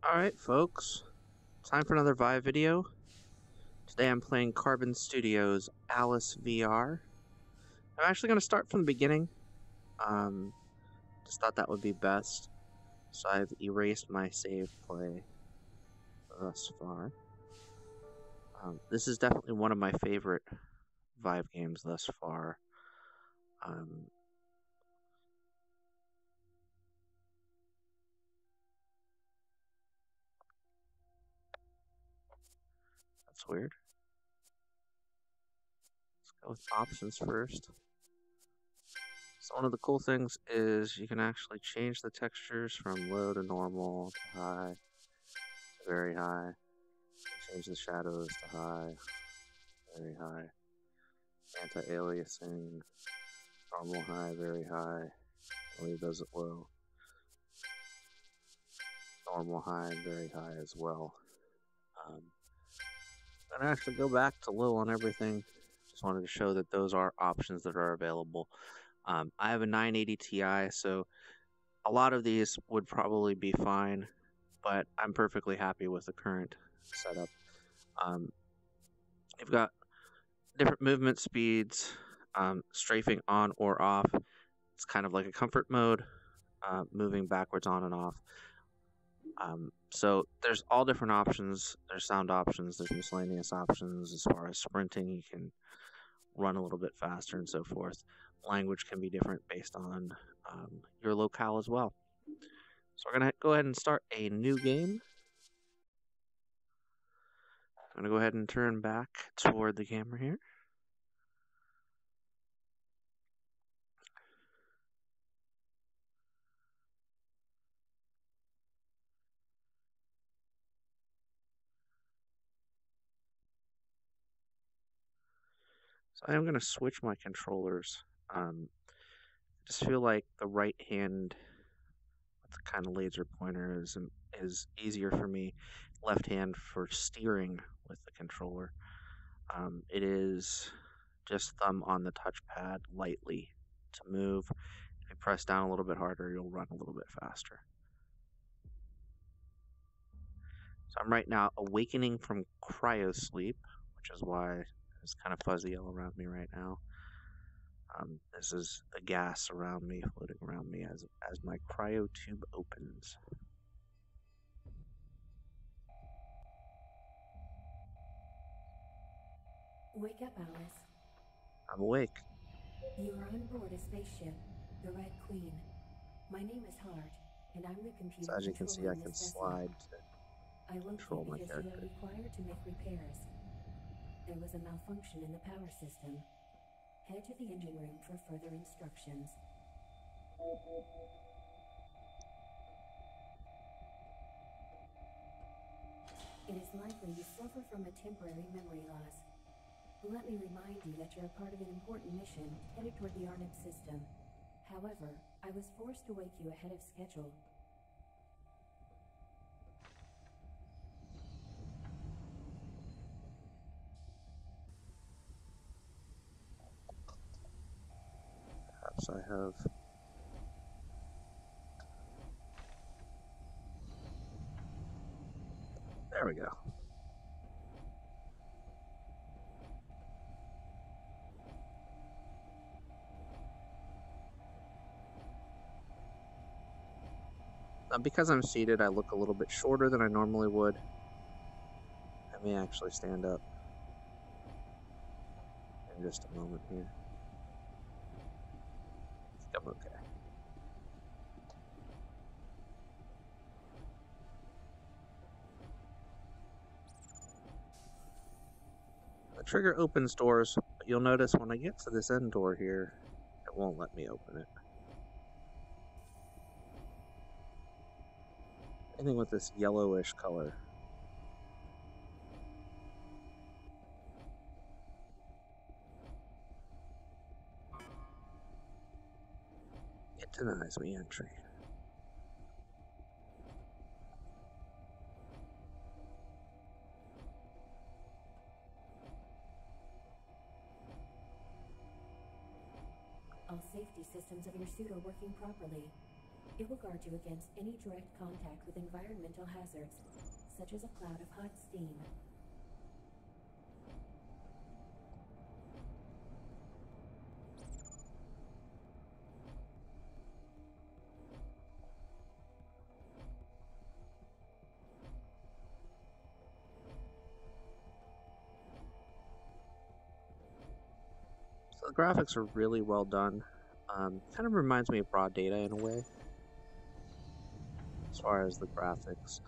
Alright folks, time for another Vive video. Today I'm playing Carbon Studios Alice VR. I'm actually going to start from the beginning. Just thought that would be best. So I've erased my save play thus far. This is definitely one of my favorite Vive games thus far. That's weird. Let's go with options first. So one of the cool things is you can actually change the textures from low to normal to high to very high. Change the shadows to high, very high. Anti-aliasing, normal high, very high. Leave those at low. Normal high and very high as well. I'm gonna actually go back to low on everything. Just wanted to show that those are options that are available. I have a 980 Ti, so a lot of these would probably be fine, but I'm perfectly happy with the current setup. You've got different movement speeds, strafing on or off. It's kind of like a comfort mode, moving backwards on and off. So there's all different options. There's sound options, there's miscellaneous options. As far as sprinting, you can run a little bit faster and so forth. Language can be different based on your locale as well. So we're going to go ahead and start a new game. I'm going to go ahead and turn back toward the camera here. So I am going to switch my controllers. I just feel like the right hand with the kind of laser pointer is easier for me. Left hand for steering with the controller. It is just thumb on the touchpad lightly to move. If you press down a little bit harder, you'll run a little bit faster. So I'm right now awakening from cryo sleep, which is why it's kind of fuzzy all around me right now. This is the gas around me, floating around me as my cryo tube opens. Wake up, Alice. I'm awake. You are on board a spaceship, the Red Queen. My name is Hart, and I'm the computer So as you can see, I controlling can this vessel. slide to I woke control you my because character. you are required to make repairs. There was a malfunction in the power system. Head to the engine room for further instructions. It is likely you suffer from a temporary memory loss. Let me remind you that you're a part of an important mission headed toward the Arnhem system. However, I was forced to wake you ahead of schedule. Perhaps I have. There we go. Because I'm seated, I look a little bit shorter than I normally would. I may actually stand up in just a moment here. I think I'm okay. The trigger opens doors, but you'll notice when I get to this end door here, it won't let me open it. Anything with this yellowish color. It denies me entry. All safety systems of your suit are working properly. It will guard you against any direct contact with environmental hazards, such as a cloud of hot steam. So the graphics are really well done. Kind of reminds me of raw data in a way, as far as the graphics.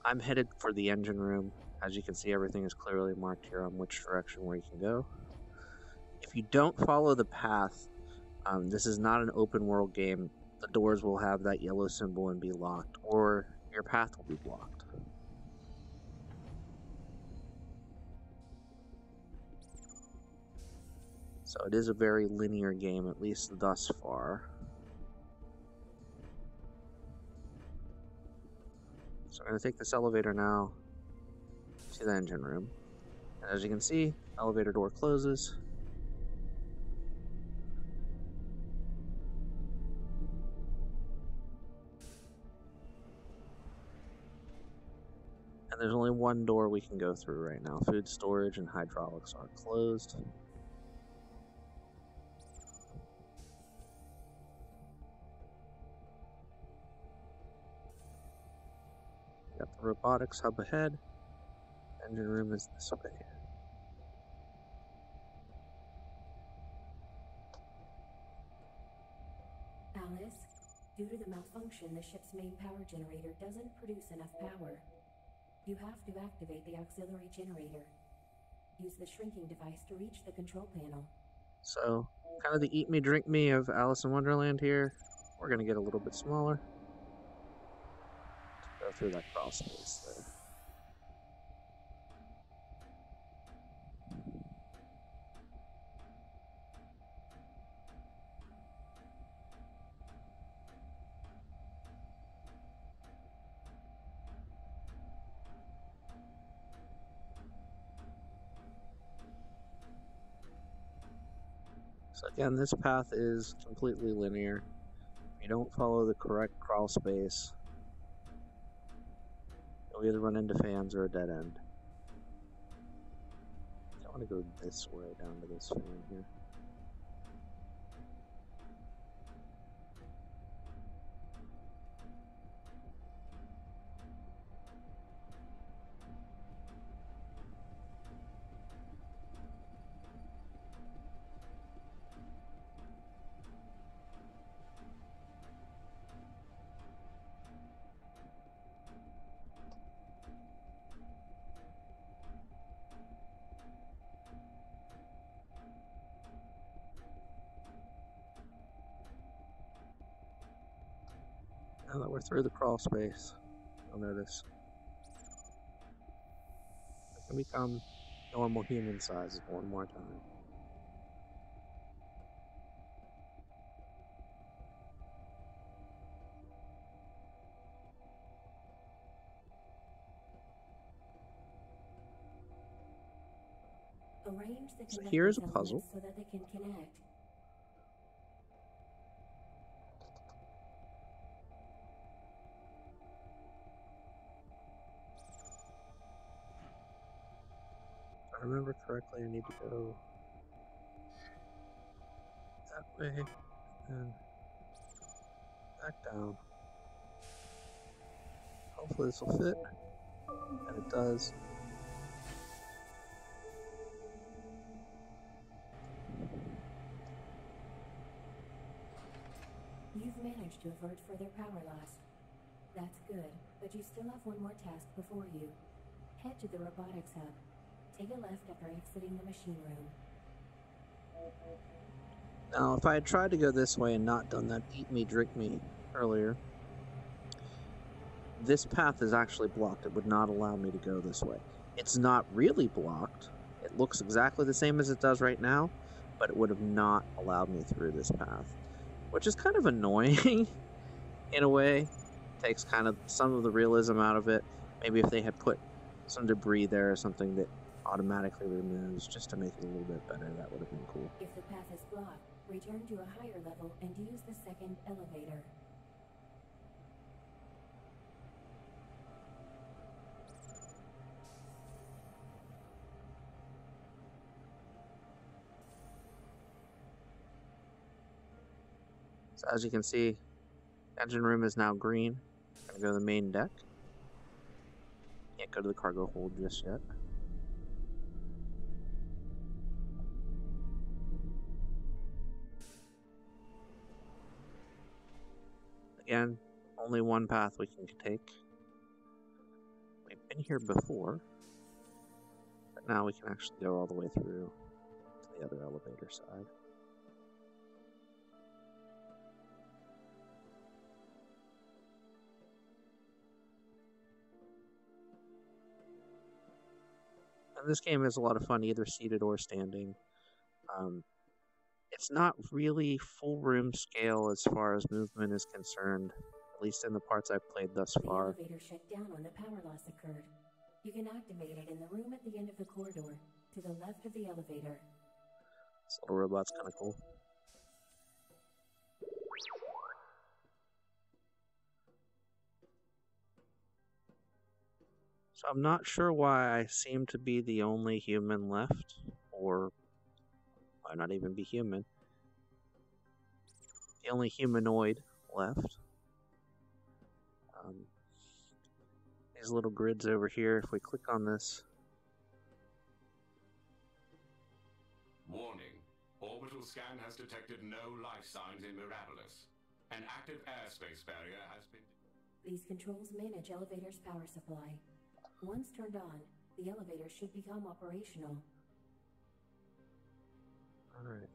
I'm headed for the engine room. As you can see, everything is clearly marked here on which direction where you can go. If you don't follow the path, this is not an open world game. The doors will have that yellow symbol and be locked, or your path will be blocked. So it is a very linear game, at least thus far. So I'm going to take this elevator now to the engine room. And as you can see, elevator door closes. And there's only one door we can go through right now. Food storage and hydraulics are closed. Got the robotics hub ahead. Engine room is this way. Alice, due to the malfunction, the ship's main power generator doesn't produce enough power. You have to activate the auxiliary generator. Use the shrinking device to reach the control panel. So, kind of the eat me, drink me of Alice in Wonderland here. We're going to get a little bit smaller to go through that crawl space there. So again, this path is completely linear. If you don't follow the correct crawl space, you'll either run into fans or a dead end. I want to go this way down to this fan here. Now that we're through the crawl space, you'll notice it can become normal human sizes one more time. Arrange the So here's a conductors puzzle. so that they can connect. If I remember correctly, I need to go that way and back down. Hopefully this will fit, and it does. You've managed to avert further power loss. That's good, but you still have one more task before you. Head to the robotics hub. Take a left after exiting the machine room. Now, if I had tried to go this way and not done that eat me, drink me earlier, this path is actually blocked. It would not allow me to go this way. It's not really blocked. It looks exactly the same as it does right now, but it would have not allowed me through this path, which is kind of annoying in a way. Takes kind of some of the realism out of it. Maybe if they had put some debris there or something that automatically removes just to make it a little bit better, that would have been cool. If the path is blocked, return to a higher level and use the second elevator. So as you can see, engine room is now green. Gonna go to the main deck. Can't go to the cargo hold just yet. Again, only one path we can take. We've been here before, but now we can actually go all the way through to the other elevator side. And this game is a lot of fun, either seated or standing. It's not really full room scale as far as movement is concerned, at least in the parts I've played thus The far. elevator shut down when the power loss occurred. You can activate it in the room at the end of the corridor, to the left of the elevator. This little robot's kind of cool. So I'm not sure why I seem to be the only human left, or why not even be human. The only humanoid left. These little grids over here, if we click on this. Warning. Orbital scan has detected no life signs in Mirabilis. An active airspace barrier has been... These controls manage elevator's power supply. Once turned on, the elevator should become operational. Alright.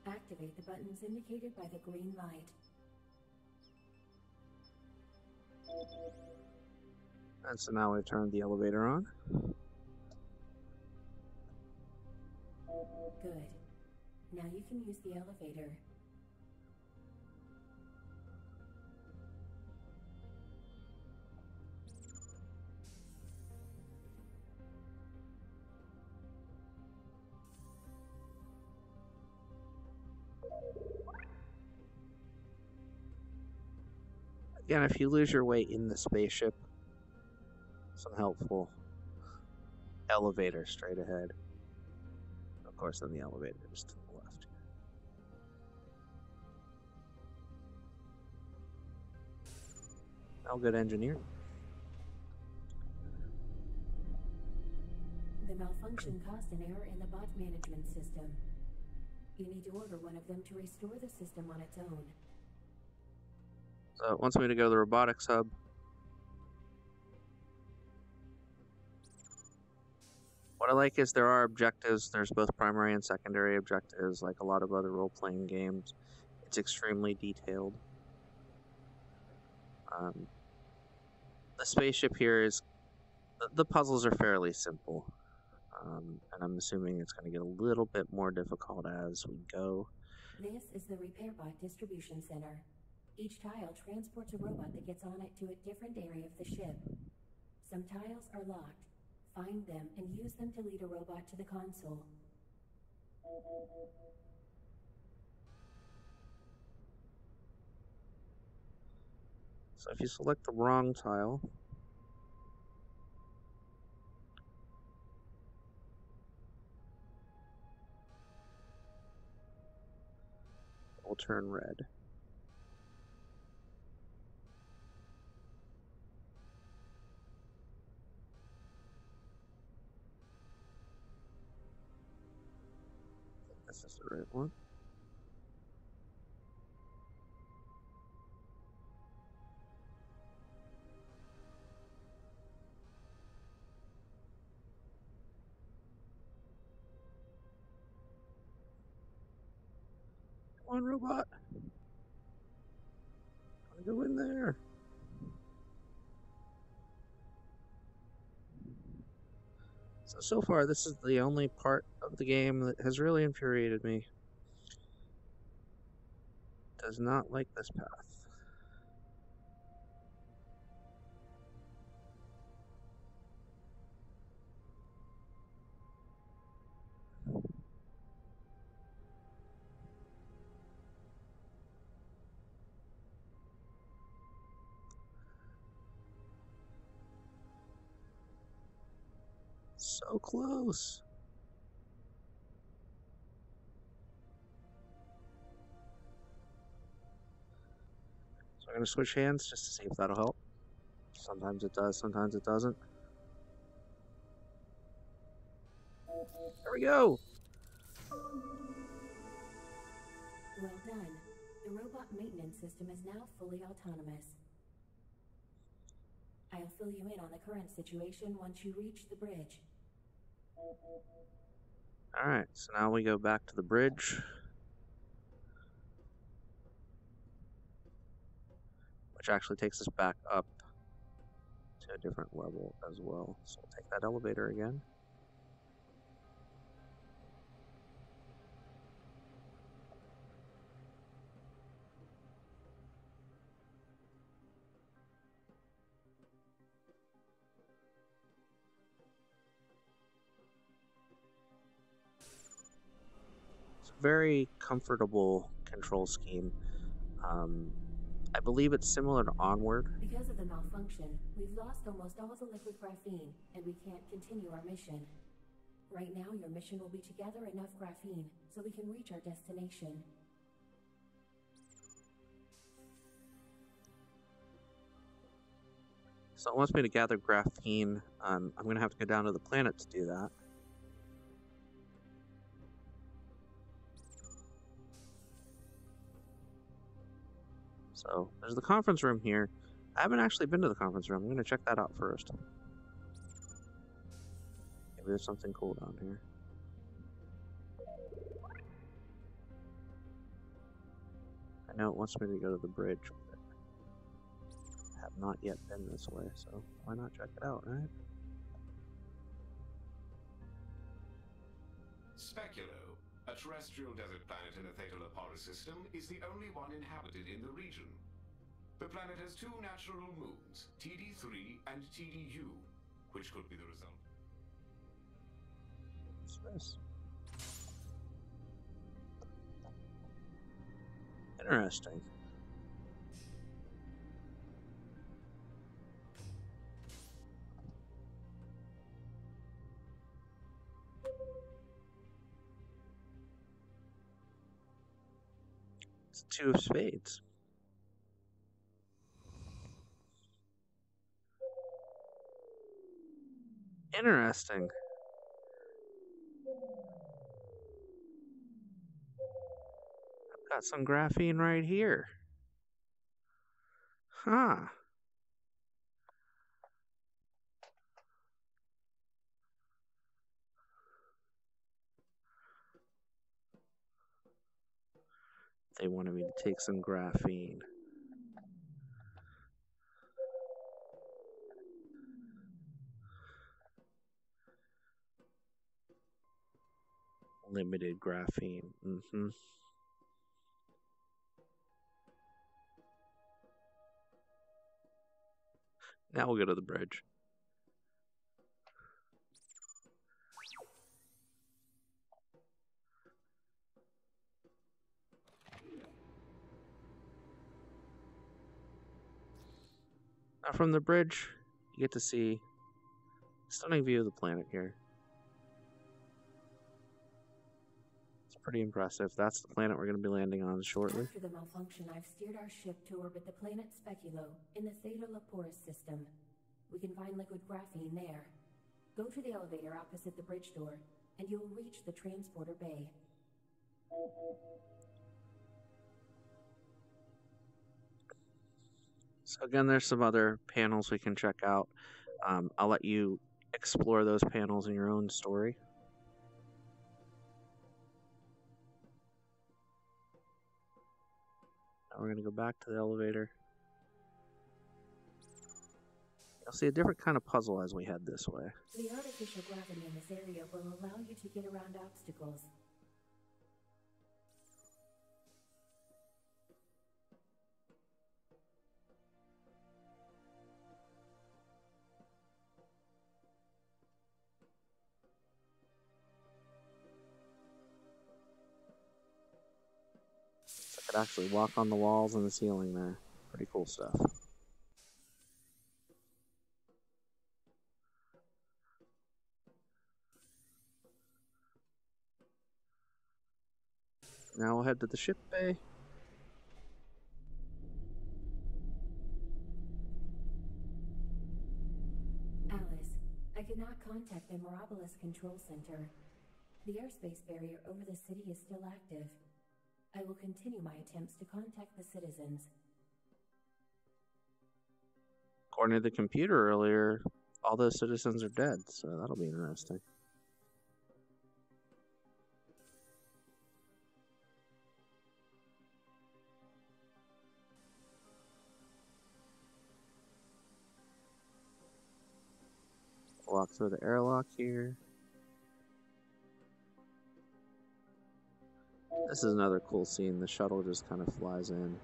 Activate the buttons indicated by the green light. And so now we've turned the elevator on. Good. Now you can use the elevator. Again, if you lose your way in the spaceship, some helpful elevator straight ahead. Of course, then the elevator is to the left. All good engineering. The malfunction caused an error in the bot management system. You need to order one of them to restore the system on its own. So it wants me to go to the robotics hub. What I like is there are objectives. There's both primary and secondary objectives, like a lot of other role-playing games. It's extremely detailed. The spaceship here is... The puzzles are fairly simple. And I'm assuming it's going to get a little bit more difficult as we go. This is the RepairBot distribution center. Each tile transports a robot that gets on it to a different area of the ship. Some tiles are locked. Find them and use them to lead a robot to the console. So if you select the wrong tile, it will turn red. This is the right one. Come on, robot. Wanna go in there. So far, this is the only part of the game that has really infuriated me. Does not like this path. So close. So I'm going to switch hands just to see if that'll help. Sometimes it does, sometimes it doesn't. There we go! Well done. The robot maintenance system is now fully autonomous. I'll fill you in on the current situation once you reach the bridge. Alright, so now we go back to the bridge. Which actually takes us back up to a different level as well. So we'll take that elevator again. It's a very comfortable control scheme. I believe it's similar to Onward. Because of the malfunction, we've lost almost all the liquid graphene, and we can't continue our mission. Right now, your mission will be to gather enough graphene so we can reach our destination. So it wants me to gather graphene. I'm going to have to go down to the planet to do that. So there's the conference room here. I haven't actually been to the conference room. I'm going to check that out first. Maybe there's something cool down here. I know it wants me to go to the bridge, but I have not yet been this way, so why not check it out, right? Speculo, a terrestrial desert planet in the Theta Leporis system, is the only one inhabited in the region. The planet has two natural moons, TD3 and TDU, which could be the result. What's this? Interesting. It's two of spades. Interesting. I've got some graphene right here. Huh. They wanted me to take some graphene. Limited graphene. Now we'll go to the bridge. Now from the bridge, you get to see a stunning view of the planet here. It's pretty impressive. That's the planet we're going to be landing on shortly. After the malfunction, I've steered our ship to orbit the planet Speculo in the Theta Leporis system. We can find liquid graphene there. Go to the elevator opposite the bridge door, and you'll reach the transporter bay. So again, there's some other panels we can check out. I'll let you explore those panels in your own story. Now we're going to go back to the elevator. You'll see a different kind of puzzle as we head this way. The artificial gravity in this area will allow you to get around obstacles. I could actually walk on the walls and the ceiling there. Pretty cool stuff. Now we'll head to the ship bay. Alice, I cannot contact the Mirabolus Control Center. The airspace barrier over the city is still active. I will continue my attempts to contact the citizens. According to the computer earlier, all those citizens are dead, so that'll be interesting. Walk through the airlock here. This is another cool scene. The shuttle just kind of flies in.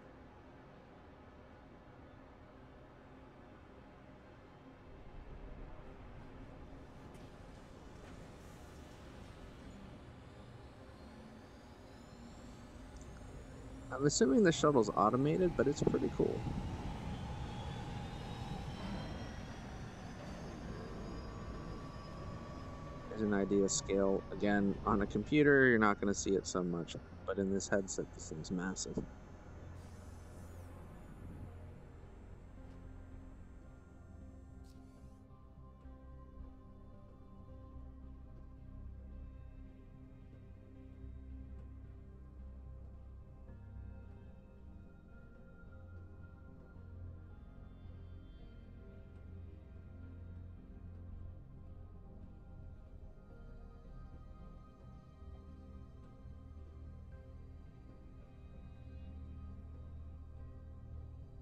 I'm assuming the shuttle's automated, but it's pretty cool. There's an idea of scale. Again, on a computer, you're not going to see it so much, but in this headset, this thing's massive.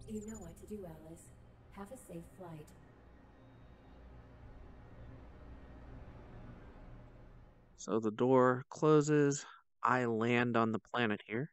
You know what to do, Alice. Have a safe flight. So the door closes. I land on the planet here.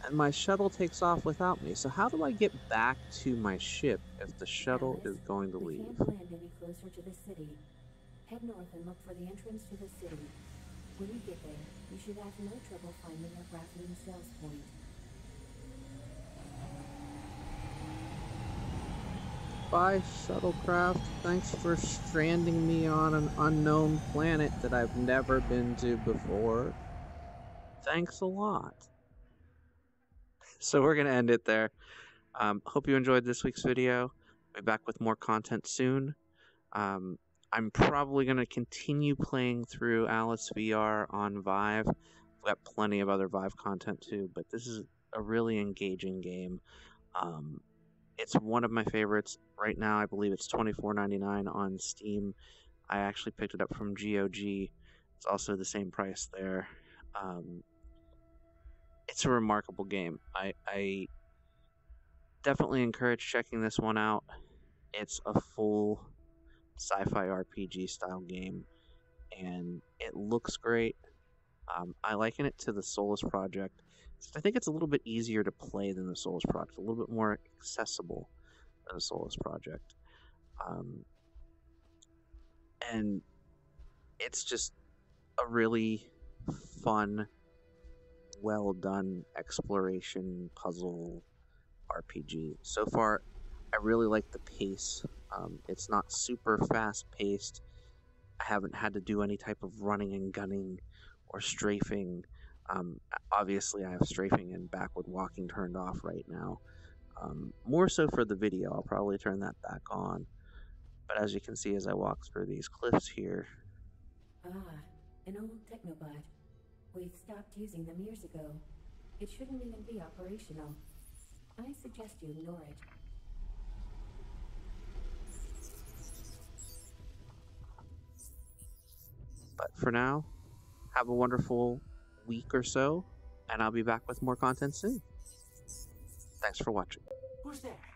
And my shuttle takes off without me. So how do I get back to my ship if the shuttle Alice, is going to we leave? can't land any closer to the city. Head north and look for the entrance to the city. When you get there, you should have no trouble finding a graphene sales point. Bye, shuttlecraft. Thanks for stranding me on an unknown planet that I've never been to before. Thanks a lot. So we're going to end it there. Hope you enjoyed this week's video. I'll be back with more content soon. I'm probably going to continue playing through Alice VR on Vive. I've got plenty of other Vive content too, but this is a really engaging game. It's one of my favorites. Right now, I believe it's $24.99 on Steam. I actually picked it up from GOG. It's also the same price there. It's a remarkable game. I definitely encourage checking this one out. It's a full sci-fi RPG style game, and it looks great. I liken it to the Solus Project. I think it's a little bit easier to play than the Solus Project, a little bit more accessible than the Solus Project. And it's just a really fun, well done exploration puzzle RPG. So far, I really like the pace. It's not super fast paced. I haven't had to do any type of running and gunning or strafing. Obviously, I have strafing and backward walking turned off right now. More so for the video, I'll probably turn that back on. But as you can see as I walk through these cliffs here. Ah, an old Technobot. We've stopped using them years ago. It shouldn't even be operational. I suggest you ignore it. But for now, have a wonderful week or so, and I'll be back with more content soon. Thanks for watching. Who's there?